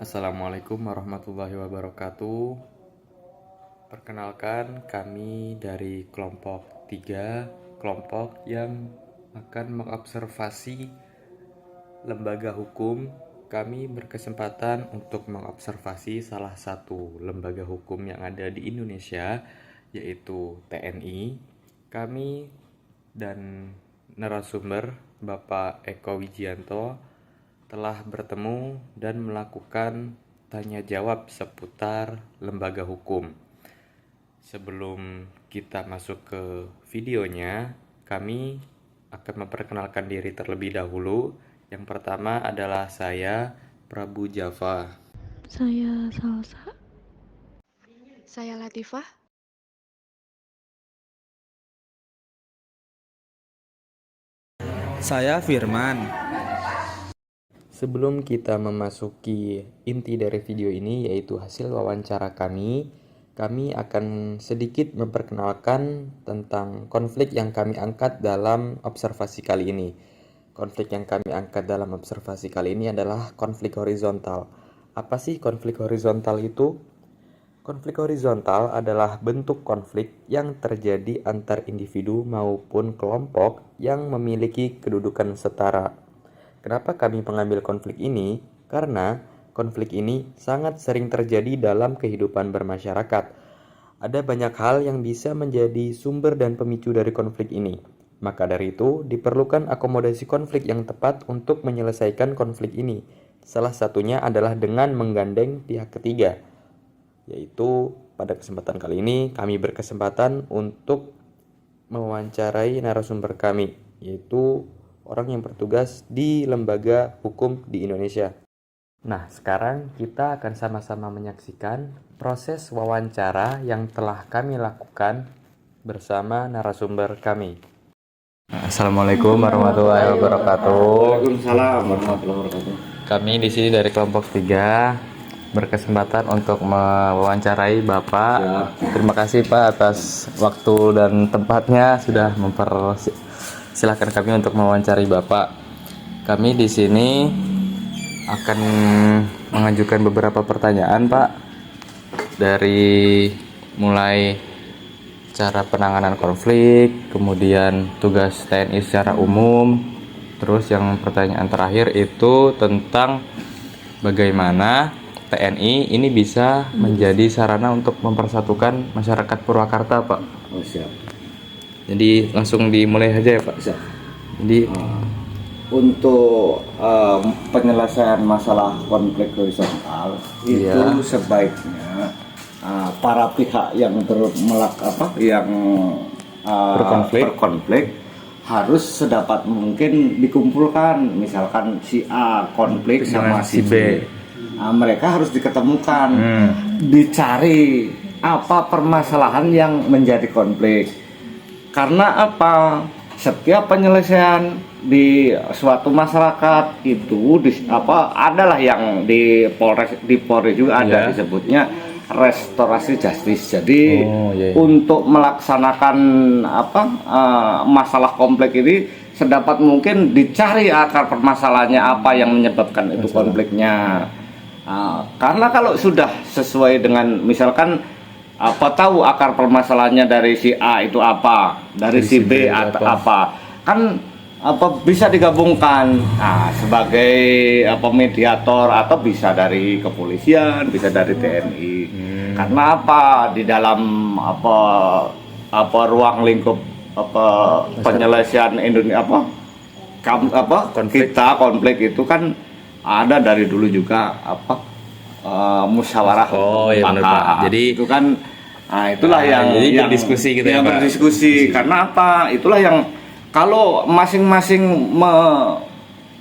Assalamualaikum warahmatullahi wabarakatuh. Perkenalkan, kami dari kelompok 3, kelompok yang akan mengobservasi lembaga hukum. Kami berkesempatan untuk mengobservasi salah satu lembaga hukum yang ada di Indonesia, yaitu TNI. Kami dan narasumber Bapak Eko Wijianto telah bertemu dan melakukan tanya jawab seputar lembaga hukum. Sebelum kita masuk ke videonya, kami akan memperkenalkan diri terlebih dahulu. Yang pertama adalah saya, Prabu Java. Saya Salsa. Saya Latifah. Saya Firman. Sebelum kita memasuki inti dari video ini, yaitu hasil wawancara kami akan sedikit memperkenalkan tentang konflik yang kami angkat dalam observasi kali ini. Konflik yang kami angkat dalam observasi kali ini adalah konflik horizontal. Apa sih konflik horizontal itu? Konflik horizontal adalah bentuk konflik yang terjadi antar individu maupun kelompok yang memiliki kedudukan setara. Kenapa kami mengambil konflik ini? Karena konflik ini sangat sering terjadi dalam kehidupan bermasyarakat. Ada banyak hal yang bisa menjadi sumber dan pemicu dari konflik ini. Maka dari itu, diperlukan akomodasi konflik yang tepat untuk menyelesaikan konflik ini. Salah satunya adalah dengan menggandeng pihak ketiga. Yaitu pada kesempatan kali ini kami berkesempatan untuk mewawancarai narasumber kami, yaitu orang yang bertugas di lembaga hukum di Indonesia. Nah, sekarang kita akan sama-sama menyaksikan proses wawancara yang telah kami lakukan bersama narasumber kami. Assalamualaikum warahmatullahi wabarakatuh. Waalaikumsalam warahmatullahi wabarakatuh. Kami di sini dari kelompok 3 berkesempatan untuk mewawancarai Bapak. Ya. Terima kasih Pak atas waktu dan tempatnya sudah mempersilahkan kami untuk mewawancarai Bapak. Kami di sini akan mengajukan beberapa pertanyaan Pak, dari mulai cara penanganan konflik, kemudian tugas TNI secara umum, terus yang pertanyaan terakhir itu tentang bagaimana TNI ini bisa menjadi sarana untuk mempersatukan masyarakat Purwakarta, Pak. Oh, siap. Jadi langsung dimulai aja ya, Pak. Siap. Jadi Untuk penyelesaian masalah konflik horizontal Iya. itu sebaiknya para pihak yang berkonflik harus sedapat mungkin dikumpulkan. Misalkan si A konflik sama si B. Mereka harus diketemukan, dicari apa permasalahan yang menjadi konflik. Karena apa? Setiap penyelesaian di suatu masyarakat itu adalah yang di Polres juga ada disebutnya restorasi justice. Jadi untuk melaksanakan masalah konflik ini sedapat mungkin dicari akar permasalahannya, apa yang menyebabkan itu konfliknya. Karena kalau sudah sesuai dengan misalkan tahu akar permasalahannya dari si A itu apa, dari si B atau apa, kan bisa digabungkan sebagai mediator, atau bisa dari kepolisian, bisa dari TNI. Karena di dalam ruang lingkup penyelesaian Indonesia konflik itu kan ada dari dulu juga musyawarah mufakat. Jadi itu kan itulah yang berdiskusi gitu ya, Pak. berdiskusi. Karena itulah yang kalau masing-masing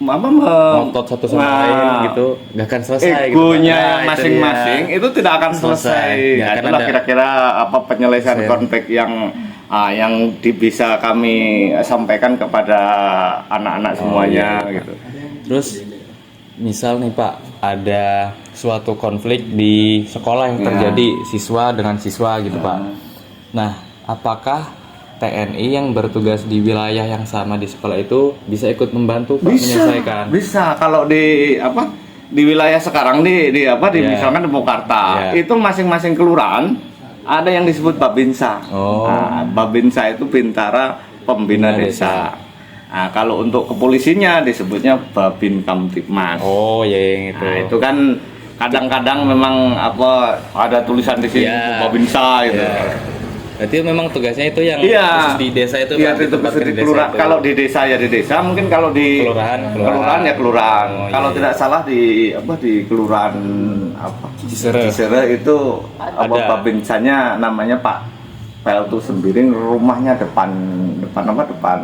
ngotot satu sama lain gitu nggak akan selesai egonya gitu, masing-masing itu tidak akan selesai. Itulah kira-kira penyelesaian konflik yang bisa kami sampaikan kepada anak-anak semuanya gitu. Terus misal nih Pak, ada suatu konflik di sekolah yang terjadi siswa dengan siswa gitu Pak. Nah, apakah TNI yang bertugas di wilayah yang sama di sekolah itu bisa ikut membantu Pak menyelesaikan? Bisa kalau di di wilayah sekarang di apa di Iya. misalkan di Purwakarta Iya. itu masing-masing kelurahan ada yang disebut Babinsa. Oh. Nah, Babinsa itu Bintara Pembina Pembina Desa. Nah, kalau untuk kepolisinya disebutnya Babin Kamtipmas. Oh ya yang itu. Nah, itu kan kadang-kadang memang apa ada tulisan di sini Iya. Babinsa itu. Iya. Berarti memang tugasnya itu yang Iya. khusus di desa itu Iya, Pak, itu ditempatkan di di desa kelurahan. itu. Kalau di desa ya di desa, mungkin kalau di Kelurahan ya kelurahan. Oh, Kalau iya. tidak salah di apa di kelurahan apa? Cisere. Itu apa Ada. Babinsanya namanya Pak Peltu Sembiring, rumahnya depan apa depan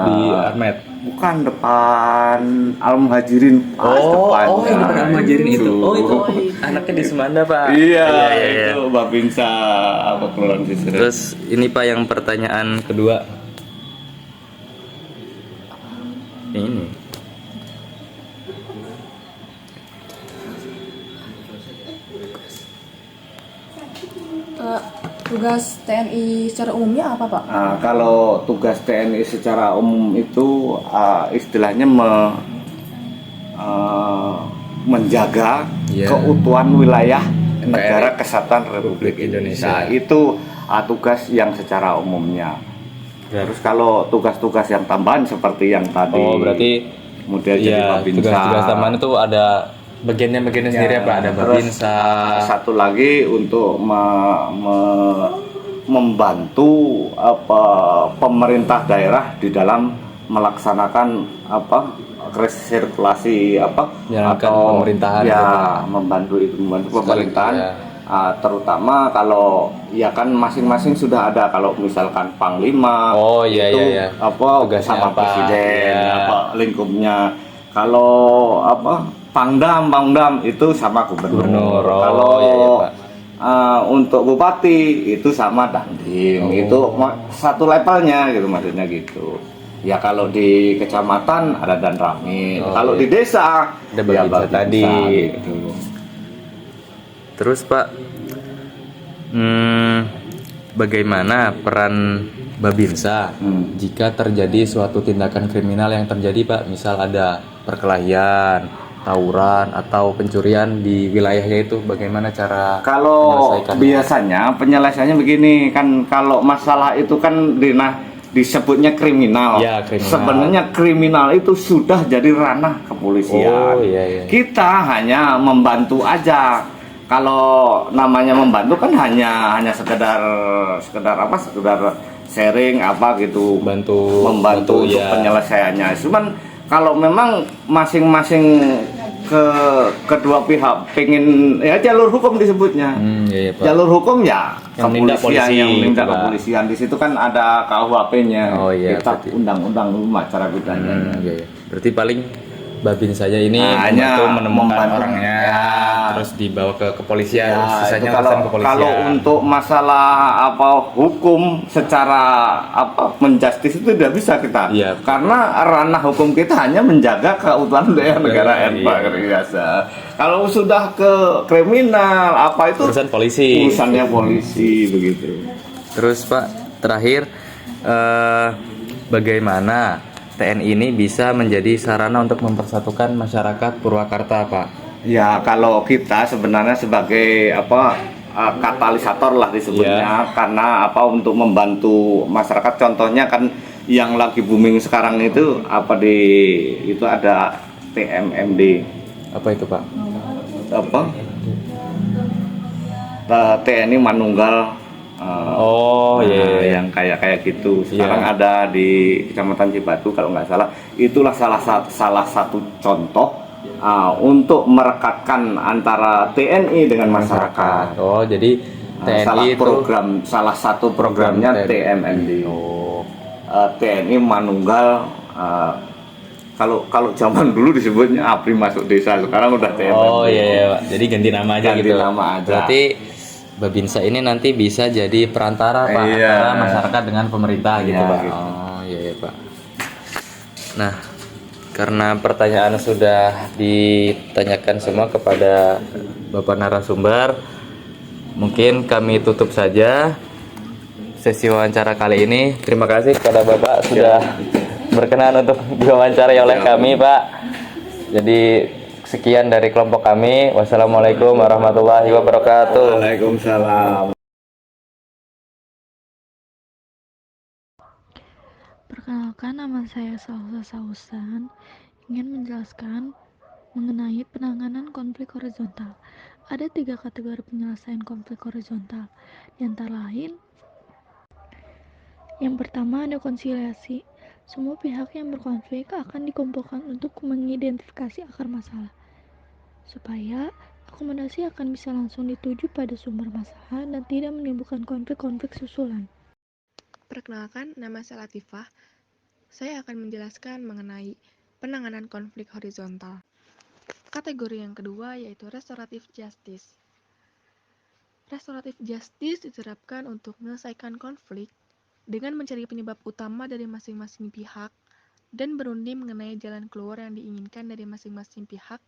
Di Armet. bukan depan Al Muhajirin pas depan. Oh, yang depan Almajirin itu. Oh, itu anaknya di Semanda, Pak. Iya, iya. itu Babinsa apa kelurahan Cisere. Terus ini Pak yang pertanyaan kedua. Ini. Tugas TNI secara umumnya apa, Pak? Nah, kalau tugas TNI secara umum itu istilahnya menjaga Iya. keutuhan wilayah NKRI. Negara Kesatuan Republik Indonesia. Itu tugas yang secara umumnya. Terus kalau tugas-tugas yang tambahan seperti yang tadi, Oh, berarti kemudian jadi ya Babinsa. tugas-tugas tambahan itu ada bagiannya sendiri ya Pak, ada Terus, Babinsa. satu lagi untuk membantu apa pemerintah daerah di dalam melaksanakan apa resirkulasi apa Menjalankan pemerintahan ya gitu, Pak. membantu Sekali- pemerintahan ya. terutama kalau ya kan masing-masing sudah ada kalau misalkan panglima Oh, iya, itu iya, iya. apa Tugasnya sama apa, presiden iya. apa lingkupnya kalau apa pangdam itu sama gubernur. Gubernur, oh, Kalau iya, iya, Pak. untuk bupati itu sama dandim. Oh. Itu satu levelnya gitu maksudnya gitu. Ya kalau di kecamatan ada danramil. Oh, Kalau iya. di desa Ada ya Babinsa Babinsa tadi. gitu. Terus Pak, bagaimana peran Babinsa jika terjadi suatu tindakan kriminal yang terjadi Pak, misal ada perkelahian, tawuran atau pencurian di wilayahnya itu, bagaimana cara Kalau menyelesaikannya? biasanya penyelesaiannya begini kan, kalau masalah itu kan disebutnya kriminal. Ya, kriminal. Sebenarnya kriminal itu sudah jadi ranah kepolisian. Oh, iya, iya. Kita hanya membantu aja. Kalau namanya membantu kan hanya sekedar sharing apa gitu, membantu untuk ya. penyelesaiannya. Cuman kalau memang masing-masing kedua pihak pengen ya jalur hukum disebutnya. Iya, iya, Pak. Jalur hukum ya Yang nindak kepolisian, polisi, yang menindak Pak. kepolisian. Di situ kan ada KUHP-nya, Oh, iya, kitab berarti. undang-undang acara pidananya. Iya, iya. Berarti paling Babin saja ini Hanya membantu menemukan membantu. orangnya, Ya. terus dibawa ke kepolisian, Ya, sisanya itu kalau urusan kepolisian. kalau untuk masalah hukum secara menjustis itu tidak bisa kita. Iya. Karena ranah hukum kita hanya menjaga keutuhan wilayah negara Iya. Pak biasa. Kalau sudah ke kriminal itu Urusan polisi. urusannya polisi begitu. Terus Pak, terakhir bagaimana TNI ini bisa menjadi sarana untuk mempersatukan masyarakat Purwakarta, Pak? Ya kalau kita sebenarnya sebagai katalisator lah disebutnya, karena untuk membantu masyarakat. Contohnya kan yang lagi booming sekarang itu itu ada TMMD Apa itu, Pak? TNI Manunggal. Oh, iya. Yang kayak gitu. Sekarang ada di Kecamatan Cibatu kalau nggak salah. Itulah salah satu contoh untuk merekatkan antara TNI dengan masyarakat. Oh, jadi TNI salah satu programnya TMMD. Oh. TNI Manunggal. Kalau zaman dulu disebutnya APRI Masuk Desa, sekarang udah TMMD. Oh iya, Pak. Jadi ganti nama aja Ganti gitu. nama aja. Berarti Babinsa ini nanti bisa jadi perantara Pak Iya. antara masyarakat dengan pemerintah gitu, Iya, Pak. gitu. Oh iya, Pak. Nah, karena pertanyaan sudah ditanyakan semua kepada Bapak narasumber, mungkin kami tutup saja sesi wawancara kali ini. Terima kasih kepada Bapak sudah berkenan untuk diwawancarai oleh kami, Pak. Jadi sekian dari kelompok kami. Wassalamualaikum warahmatullahi wabarakatuh. Waalaikumsalam. Perkenalkan, nama saya Salsa Sausan. Ingin menjelaskan mengenai penanganan konflik horizontal. Ada 3 kategori penyelesaian konflik horizontal. Di antara lain, yang pertama ada konsiliasi. Semua pihak yang berkonflik akan dikumpulkan untuk mengidentifikasi akar masalah, supaya akomodasi akan bisa langsung dituju pada sumber masalah dan tidak menimbulkan konflik-konflik susulan. Perkenalkan, nama saya Latifah. Saya akan menjelaskan mengenai penanganan konflik horizontal. Kategori yang kedua yaitu restoratif justice. Restoratif justice diterapkan untuk menyelesaikan konflik dengan mencari penyebab utama dari masing-masing pihak dan berunding mengenai jalan keluar yang diinginkan dari masing-masing pihak,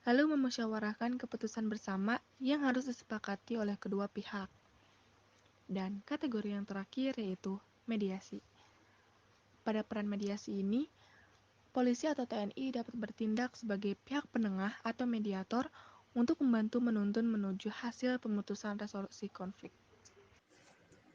lalu memusyawarahkan keputusan bersama yang harus disepakati oleh kedua pihak. Dan kategori yang terakhir yaitu mediasi. Pada peran mediasi ini, polisi atau TNI dapat bertindak sebagai pihak penengah atau mediator untuk membantu menuntun menuju hasil pemutusan resolusi konflik.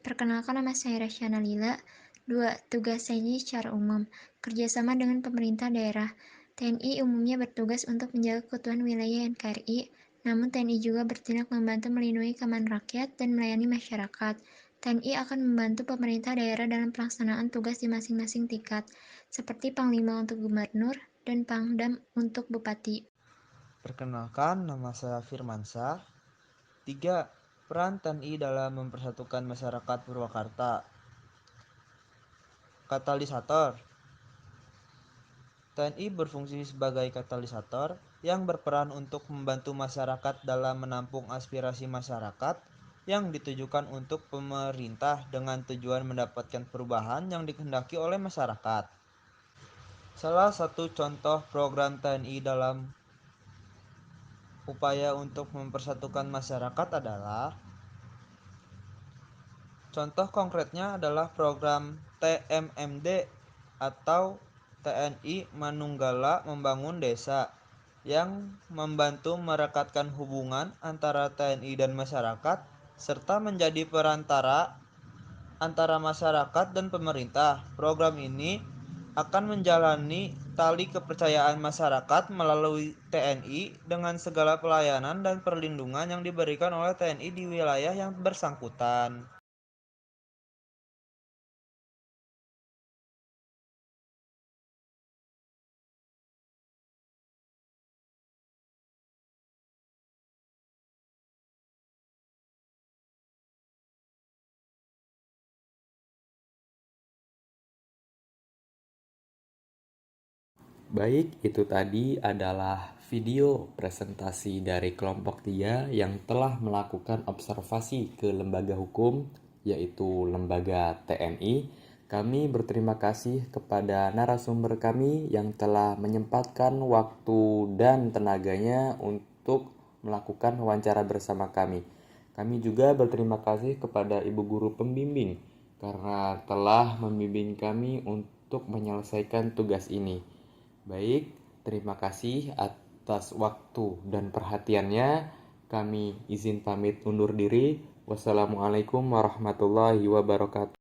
Perkenalkan, nama saya Rasyana Lila. 2. Tugas TNI secara umum. Kerjasama dengan pemerintah daerah. TNI umumnya bertugas untuk menjaga keutuhan wilayah NKRI, namun TNI juga bertindak membantu melindungi keamanan rakyat dan melayani masyarakat. TNI akan membantu pemerintah daerah dalam pelaksanaan tugas di masing-masing tingkat, seperti Panglima untuk Gubernur dan Pangdam untuk Bupati. Perkenalkan, nama saya Firmansyah. 3. Peran TNI dalam mempersatukan masyarakat Purwakarta. Katalisator. TNI berfungsi sebagai katalisator yang berperan untuk membantu masyarakat dalam menampung aspirasi masyarakat yang ditujukan untuk pemerintah dengan tujuan mendapatkan perubahan yang dikehendaki oleh masyarakat. Salah satu contoh program TNI dalam upaya untuk mempersatukan masyarakat adalah contoh konkretnya adalah program TMMD atau TNI Manunggala Membangun Desa yang membantu merekatkan hubungan antara TNI dan masyarakat serta menjadi perantara antara masyarakat dan pemerintah. Program ini akan menjalani tali kepercayaan masyarakat melalui TNI dengan segala pelayanan dan perlindungan yang diberikan oleh TNI di wilayah yang bersangkutan. Baik, itu tadi adalah video presentasi dari kelompok 3 yang telah melakukan observasi ke lembaga hukum, yaitu lembaga TNI. Kami berterima kasih kepada narasumber kami yang telah menyempatkan waktu dan tenaganya untuk melakukan wawancara bersama kami. Kami juga berterima kasih kepada Ibu Guru Pembimbing karena telah membimbing kami untuk menyelesaikan tugas ini. Baik, terima kasih atas waktu dan perhatiannya. Kami izin pamit undur diri. Wassalamualaikum warahmatullahi wabarakatuh.